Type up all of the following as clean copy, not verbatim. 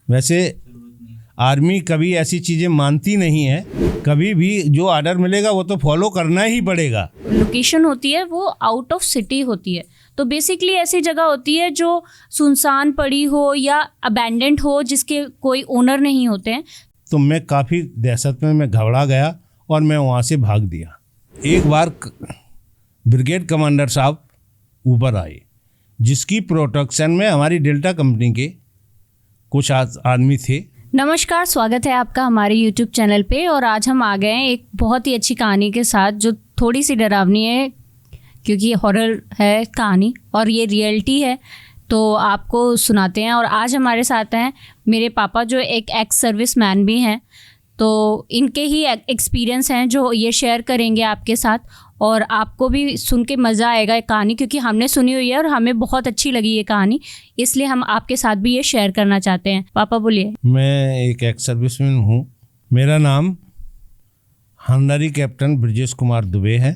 वैसे आर्मी कभी ऐसी चीज़ें मानती नहीं है, कभी भी जो ऑर्डर मिलेगा वो तो फॉलो करना ही पड़ेगा। लोकेशन होती है वो आउट ऑफ सिटी होती है, तो बेसिकली ऐसी जगह होती है जो सुनसान पड़ी हो या अबैंडेंड हो, जिसके कोई ओनर नहीं होते हैं। तो मैं काफ़ी दहशत में मैं घबरा गया और मैं वहाँ से भाग दिया। एक बार ब्रिगेड कमांडर साहब ऊपर आए, जिसकी प्रोटेक्शन में हमारी डेल्टा कंपनी के कुछ आदमी थे। नमस्कार, स्वागत है आपका हमारे YouTube चैनल पे। और आज हम आ गए हैं एक बहुत ही अच्छी कहानी के साथ, जो थोड़ी सी डरावनी है क्योंकि हॉरर है कहानी और ये रियलिटी है, तो आपको सुनाते हैं। और आज हमारे साथ हैं मेरे पापा, जो एक एक्स सर्विस मैन भी हैं, तो इनके ही एक्सपीरियंस हैं जो ये शेयर करेंगे आपके साथ। और आपको भी सुन के मज़ा आएगा ये कहानी, क्योंकि हमने सुनी हुई है और हमें बहुत अच्छी लगी ये कहानी, इसलिए हम आपके साथ भी ये शेयर करना चाहते हैं। पापा बोलिए। मैं एक एक्स सर्विसमैन हूँ। मेरा नाम हॉनरी कैप्टन ब्रजेश कुमार दुबे है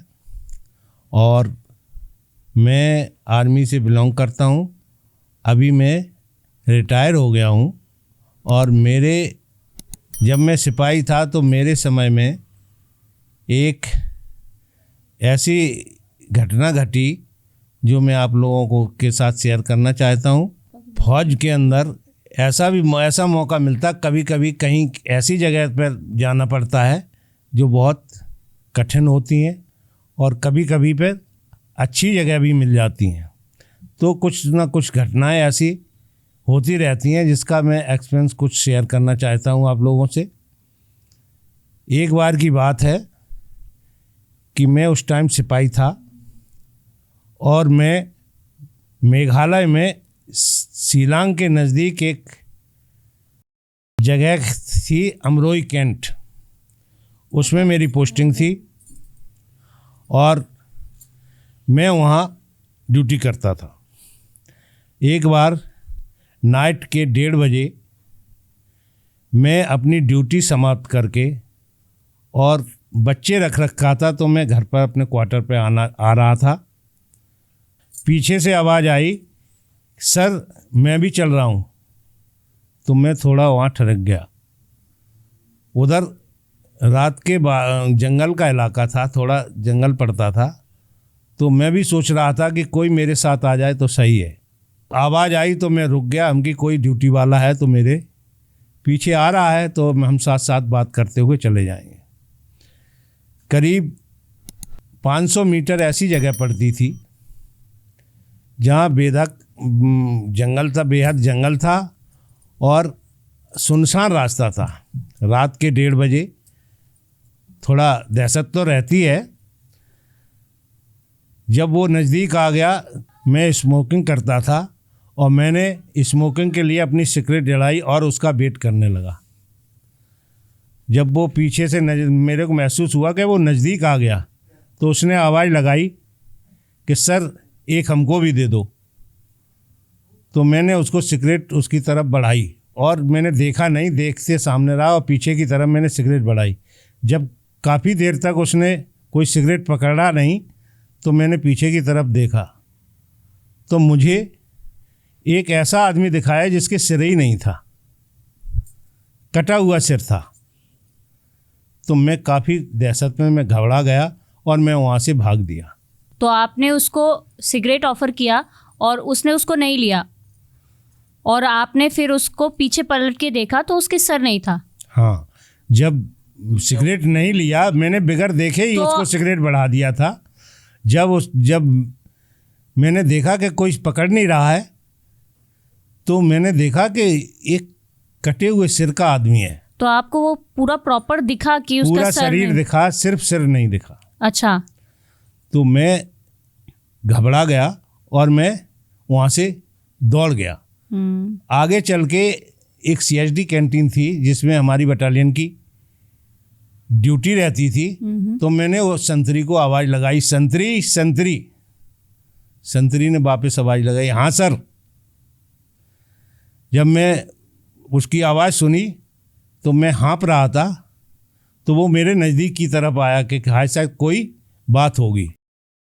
और मैं आर्मी से बिलोंग करता हूँ। अभी मैं रिटायर हो गया हूँ। और जब मैं सिपाही था तो मेरे समय में एक ऐसी घटना घटी जो मैं आप लोगों को के साथ शेयर करना चाहता हूँ। फौज के अंदर ऐसा मौका मिलता, कभी कभी कहीं ऐसी जगह पर जाना पड़ता है जो बहुत कठिन होती हैं और कभी कभी पर अच्छी जगह भी मिल जाती हैं। तो कुछ ना कुछ घटनाएं ऐसी होती रहती हैं जिसका मैं एक्सपीरियंस कुछ शेयर करना चाहता हूँ आप लोगों से। एक बार की बात है कि मैं उस टाइम सिपाही था और मैं मेघालय में शिलांग के नज़दीक एक जगह थी, अमरोई कैंट, उसमें मेरी पोस्टिंग थी और मैं वहाँ ड्यूटी करता था। एक बार नाइट के 1:30 बजे मैं अपनी ड्यूटी समाप्त करके और बच्चे रखा था, तो मैं घर पर अपने क्वार्टर पे आ रहा था। पीछे से आवाज़ आई, सर मैं भी चल रहा हूँ। तो मैं थोड़ा वहाँ ठहर गया। उधर रात के जंगल का इलाका था, थोड़ा जंगल पड़ता था, तो मैं भी सोच रहा था कि कोई मेरे साथ आ जाए तो सही है। आवाज़ आई तो मैं रुक गया, हम कि कोई ड्यूटी वाला है तो मेरे पीछे आ रहा है, तो हम साथ साथ बात करते हुए चले जाएंगे। करीब 500 मीटर ऐसी जगह पड़ती थी जहाँ बेधक जंगल था, बेहद जंगल था और सुनसान रास्ता था। रात के 1:30 बजे थोड़ा दहशत तो रहती है। जब वो नज़दीक आ गया, मैं स्मोकिंग करता था और मैंने स्मोकिंग के लिए अपनी सिगरेट जलाई और उसका वेट करने लगा। जब वो पीछे से मेरे को महसूस हुआ कि वो नज़दीक आ गया, तो उसने आवाज़ लगाई कि सर एक हमको भी दे दो। तो मैंने उसको सिगरेट उसकी तरफ बढ़ाई और मैंने देखा नहीं, देखते सामने रहा और पीछे की तरफ मैंने सिगरेट बढ़ाई। जब काफ़ी देर तक उसने कोई सिगरेट पकड़ा नहीं, तो मैंने पीछे की तरफ देखा तो मुझे एक ऐसा आदमी दिखाया जिसके सिर ही नहीं था, कटा हुआ सिर था। तो मैं काफ़ी दहशत में मैं घबरा गया और मैं वहाँ से भाग दिया। तो आपने उसको सिगरेट ऑफ़र किया और उसने उसको नहीं लिया, और आपने फिर उसको पीछे पलट के देखा तो उसके सर नहीं था। हाँ, जब सिगरेट नहीं लिया, मैंने बगैर देखे ही उसको सिगरेट बढ़ा दिया था। जब मैंने देखा कि कोई पकड़ नहीं रहा है, तो मैंने देखा कि एक कटे हुए सिर का आदमी है। तो आपको वो पूरा प्रॉपर दिखा कि उसका पूरा सर शरीर दिखा, सिर्फ सिर नहीं दिखा। अच्छा। तो मैं घबरा गया और मैं वहाँ से दौड़ गया। आगे चल के एक CHD कैंटीन थी जिसमें हमारी बटालियन की ड्यूटी रहती थी। तो मैंने वो संतरी को आवाज़ लगाई, संतरी संतरी। संतरी ने वापस आवाज़ लगाई, हाँ सर। जब मैं उसकी आवाज़ सुनी तो मैं हाँप रहा था, तो वो मेरे नज़दीक की तरफ आया कि हाँ शायद कोई बात होगी।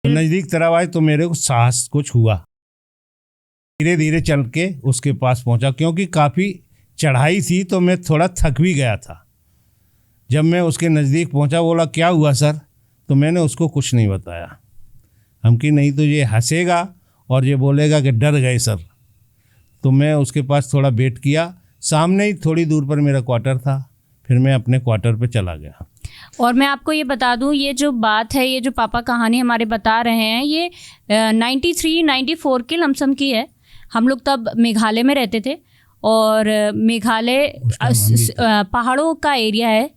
नज़दीक तरफ आए तो मेरे को साहस कुछ हुआ। धीरे धीरे चल के उसके पास पहुंचा, क्योंकि काफ़ी चढ़ाई थी तो मैं थोड़ा थक भी गया था। जब मैं उसके नज़दीक पहुंचा, बोला क्या हुआ सर, तो मैंने उसको कुछ नहीं बताया। हम कि नहीं तो ये हंसेगा और ये बोलेगा कि डर गए सर। तो मैं उसके पास थोड़ा वेट किया, सामने ही थोड़ी दूर पर मेरा क्वार्टर था, फिर मैं अपने क्वार्टर पे चला गया। और मैं आपको ये बता दूं, ये जो बात है, ये जो पापा कहानी हमारे बता रहे हैं, ये 93-94 के लमसम की है। हम लोग तब मेघालय में रहते थे और मेघालय पहाड़ों का एरिया है,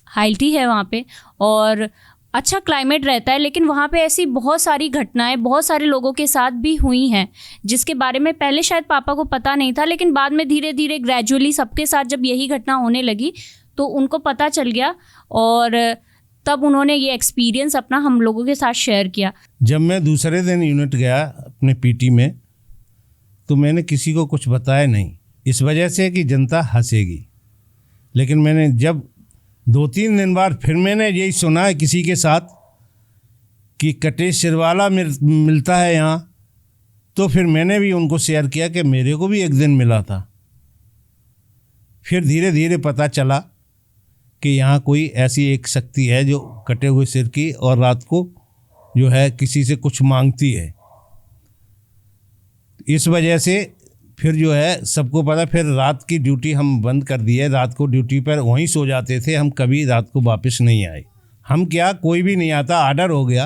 हाइल्टी है वहाँ पे और अच्छा क्लाइमेट रहता है, लेकिन वहाँ पे ऐसी बहुत सारी घटनाएं बहुत सारे लोगों के साथ भी हुई हैं जिसके बारे में पहले शायद पापा को पता नहीं था, लेकिन बाद में धीरे धीरे ग्रेजुअली सबके साथ जब यही घटना होने लगी तो उनको पता चल गया और तब उन्होंने ये एक्सपीरियंस अपना हम लोगों के साथ शेयर किया। जब मैं दूसरे दिन यूनिट गया अपने पीटी में, तो मैंने किसी को कुछ बताया नहीं, इस वजह से कि जनता हंसेगी। लेकिन मैंने जब 2-3 दिन बाद फिर मैंने यही सुना है किसी के साथ कि कटे सिरवाला मिलता है यहाँ, तो फिर मैंने भी उनको शेयर किया कि मेरे को भी एक दिन मिला था। फिर धीरे धीरे पता चला कि यहाँ कोई ऐसी एक शक्ति है जो कटे हुए सिर की और रात को जो है किसी से कुछ मांगती है। इस वजह से फिर जो है सबको पता, फिर रात की ड्यूटी हम बंद कर दी है। रात को ड्यूटी पर वहीं सो जाते थे हम, कभी रात को वापस नहीं आए। हम क्या, कोई भी नहीं आता, आर्डर हो गया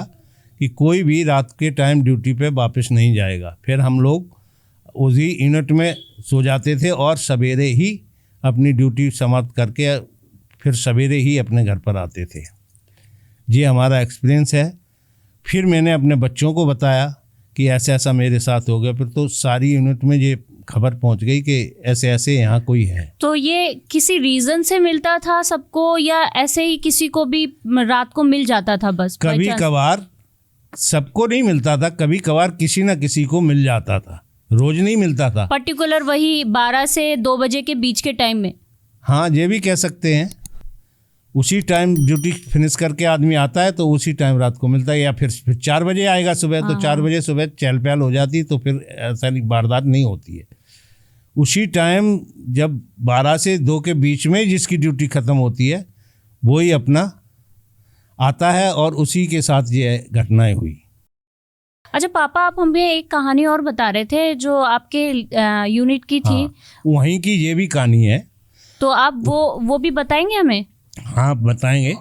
कि कोई भी रात के टाइम ड्यूटी पे वापस नहीं जाएगा। फिर हम लोग उसी यूनिट में सो जाते थे और सवेरे ही अपनी ड्यूटी समाप्त करके फिर सवेरे ही अपने घर पर आते थे। ये हमारा एक्सपीरियंस है। फिर मैंने अपने बच्चों को बताया कि ऐसा ऐसा मेरे साथ हो गया, फिर तो सारी यूनिट में ये खबर पहुंच गई कि ऐसे ऐसे यहाँ कोई है। तो ये किसी रीज़न से मिलता था सबको या ऐसे ही किसी को भी रात को मिल जाता था? बस कभी कभार सबको नहीं मिलता था, कभी कभार किसी न किसी को मिल जाता था, रोज नहीं मिलता था। पर्टिकुलर वही 12 से 2 बजे के बीच के टाइम में? हाँ, ये भी कह सकते हैं। उसी टाइम ड्यूटी फिनिश करके आदमी आता है तो उसी टाइम रात को मिलता है, या फिर 4 बजे आएगा सुबह, तो 4 बजे सुबह चहल पहल हो जाती, तो फिर ऐसा वारदात नहीं होती है। उसी टाइम जब 12 से 2 के बीच में जिसकी ड्यूटी ख़त्म होती है वही अपना आता है और उसी के साथ ये घटनाएं हुई। अच्छा पापा, आप हमें एक कहानी और बता रहे थे जो आपके यूनिट की थी। हाँ, वहीं की ये भी कहानी है, तो आप वो भी बताएंगे हमें? हाँ बताएंगे,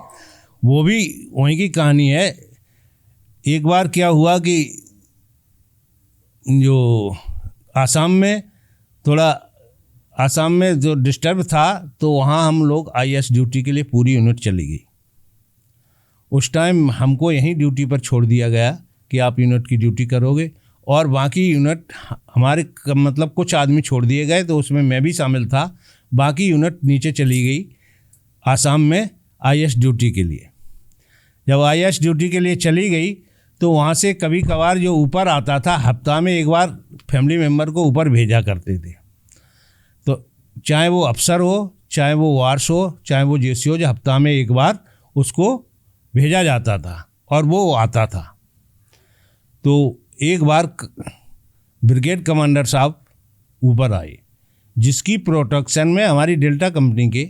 वो भी वहीं की कहानी है। एक बार क्या हुआ कि जो आसाम में जो डिस्टर्ब था, तो वहाँ हम लोग IAS ड्यूटी के लिए पूरी यूनिट चली गई। उस टाइम हमको यहीं ड्यूटी पर छोड़ दिया गया कि आप यूनिट की ड्यूटी करोगे, और बाकी यूनिट हमारे मतलब कुछ आदमी छोड़ दिए गए, तो उसमें मैं भी शामिल था। बाकी यूनिट नीचे चली गई आसाम में IAS ड्यूटी के लिए। जब IAS ड्यूटी के लिए चली गई तो वहाँ से कभी कभार जो ऊपर आता था, हफ्ता में एक बार फैमिली मेम्बर को ऊपर भेजा करते थे। तो चाहे वो अफसर हो, चाहे वो वार्स हो, चाहे वो JC हो, जो हफ्ता में एक बार उसको भेजा जाता था और वो आता था। तो एक बार ब्रिगेड कमांडर साहब ऊपर आए, जिसकी प्रोटेक्शन में हमारी डेल्टा कंपनी के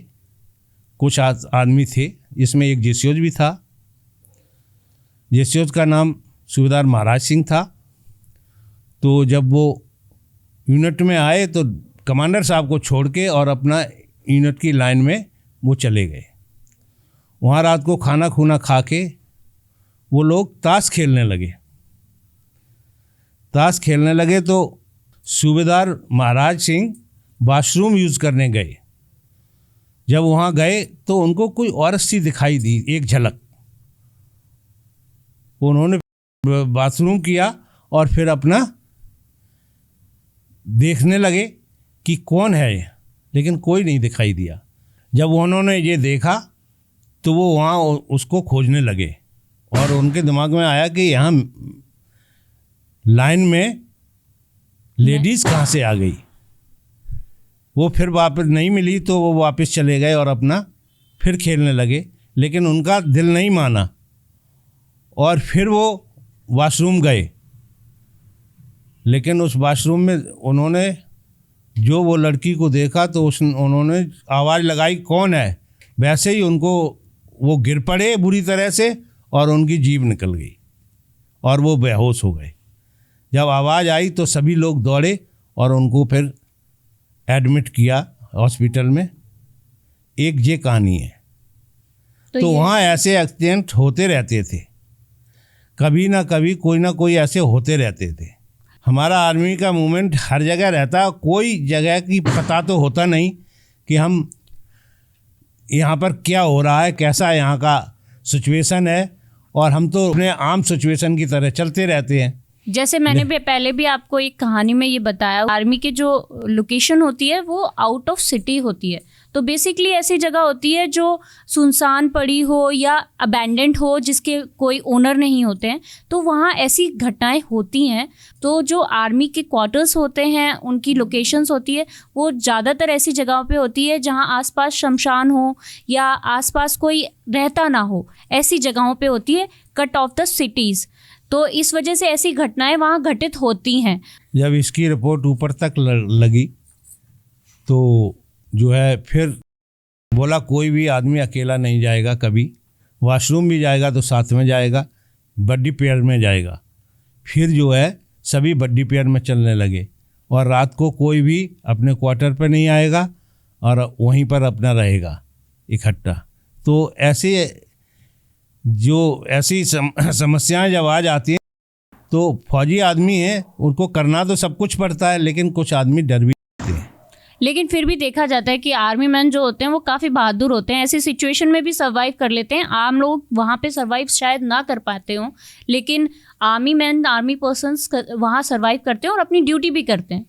कुछ आदमी थे, इसमें एक JCO भी था। JCO का नाम सूबेदार महाराज सिंह था। तो जब वो यूनिट में आए तो कमांडर साहब को छोड़ के और अपना यूनिट की लाइन में वो चले गए। वहाँ रात को खाना खूना खा के वो लोग ताश खेलने लगे। तो सूबेदार महाराज सिंह वॉशरूम यूज़ करने गए। जब वहाँ गए तो उनको कोई औरत सी दिखाई दी, एक झलक। उन्होंने बाथरूम किया और फिर अपना देखने लगे कि कौन है ये, लेकिन कोई नहीं दिखाई दिया। जब उन्होंने ये देखा तो वो वहाँ उसको खोजने लगे और उनके दिमाग में आया कि यहाँ लाइन में लेडीज़ कहाँ से आ गई। वो फिर वापस नहीं मिली तो वो वापस चले गए और अपना फिर खेलने लगे, लेकिन उनका दिल नहीं माना और फिर वो वॉशरूम गए। लेकिन उस वॉशरूम में उन्होंने जो वो लड़की को देखा तो उन्होंने आवाज़ लगाई कौन है, वैसे ही उनको वो गिर पड़े बुरी तरह से और उनकी जीभ निकल गई और वो बेहोश हो गए। जब आवाज़ आई तो सभी लोग दौड़े और उनको फिर एडमिट किया हॉस्पिटल में। एक ये कहानी है। तो वहाँ ऐसे एक्सीडेंट होते रहते थे, कभी ना कभी कोई ना कोई ऐसे होते रहते थे। हमारा आर्मी का मूवमेंट हर जगह रहता, कोई जगह की पता तो होता नहीं कि हम यहाँ पर क्या हो रहा है, कैसा यहाँ का सिचुएशन है, और हम तो अपने आम सिचुएशन की तरह चलते रहते हैं। जैसे मैंने भी पहले भी आपको एक कहानी में ये बताया, आर्मी की जो लोकेशन होती है वो आउट ऑफ सिटी होती है। तो बेसिकली ऐसी जगह होती है जो सुनसान पड़ी हो या अबैंडेंड हो, जिसके कोई ओनर नहीं होते हैं, तो वहाँ ऐसी घटनाएं होती हैं। तो जो आर्मी के क्वार्टर्स होते हैं, उनकी लोकेशंस होती है, वो ज़्यादातर ऐसी जगहों पे होती है जहाँ आसपास शमशान हो या आसपास कोई रहता ना हो, ऐसी जगहों पे होती है, कट ऑफ द सिटीज़। तो इस वजह से ऐसी घटनाएं वहाँ घटित होती हैं। जब इसकी रिपोर्ट ऊपर तक लगी तो जो है फिर बोला कोई भी आदमी अकेला नहीं जाएगा कभी, वॉशरूम भी जाएगा तो साथ में जाएगा, बड्डी पेयर में जाएगा। फिर जो है सभी बड्डी पेयर में चलने लगे और रात को कोई भी अपने क्वार्टर पर नहीं आएगा और वहीं पर अपना रहेगा इकट्ठा। तो ऐसे जो ऐसी समस्याएं जब आ जाती हैं तो फौजी आदमी हैं, उनको करना तो सब कुछ पड़ता है, लेकिन कुछ आदमी डर भी जाते हैं। लेकिन फिर भी देखा जाता है कि आर्मी मैन जो होते हैं वो काफ़ी बहादुर होते हैं, ऐसी सिचुएशन में भी सर्वाइव कर लेते हैं। आम लोग वहाँ पे सर्वाइव शायद ना कर पाते हों, लेकिन आर्मी मैन, आर्मी पर्सन्स वहाँ सर्वाइव करते हैं और अपनी ड्यूटी भी करते हैं।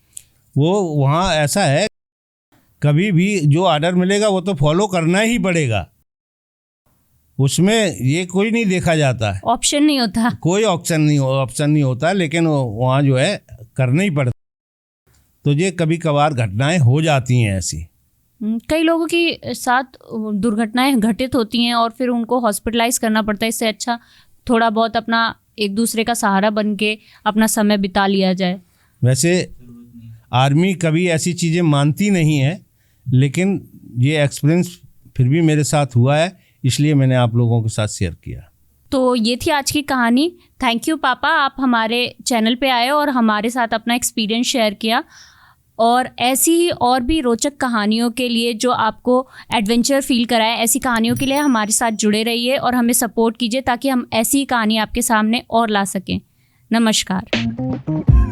वो वहाँ ऐसा है, कभी भी जो ऑर्डर मिलेगा वो तो फॉलो करना ही पड़ेगा, उसमें ये कोई नहीं देखा जाता है, ऑप्शन नहीं होता, कोई ऑप्शन नहीं होता, लेकिन वहाँ जो है करना ही पड़ता। तो ये कभी कभार घटनाएं हो जाती हैं ऐसी। कई लोगों के साथ दुर्घटनाएं घटित होती हैं और फिर उनको हॉस्पिटलाइज करना पड़ता है। इससे अच्छा थोड़ा बहुत अपना एक दूसरे का सहारा बन के अपना समय बिता लिया जाए। वैसे आर्मी कभी ऐसी चीज़ें मानती नहीं है, लेकिन ये एक्सपीरियंस फिर भी मेरे साथ हुआ है, इसलिए मैंने आप लोगों के साथ शेयर किया। तो ये थी आज की कहानी। थैंक यू पापा, आप हमारे चैनल पे आए और हमारे साथ अपना एक्सपीरियंस शेयर किया। और ऐसी ही और भी रोचक कहानियों के लिए जो आपको एडवेंचर फील कराए, ऐसी कहानियों के लिए हमारे साथ जुड़े रहिए और हमें सपोर्ट कीजिए ताकि हम ऐसी कहानी आपके सामने और ला सकें। नमस्कार।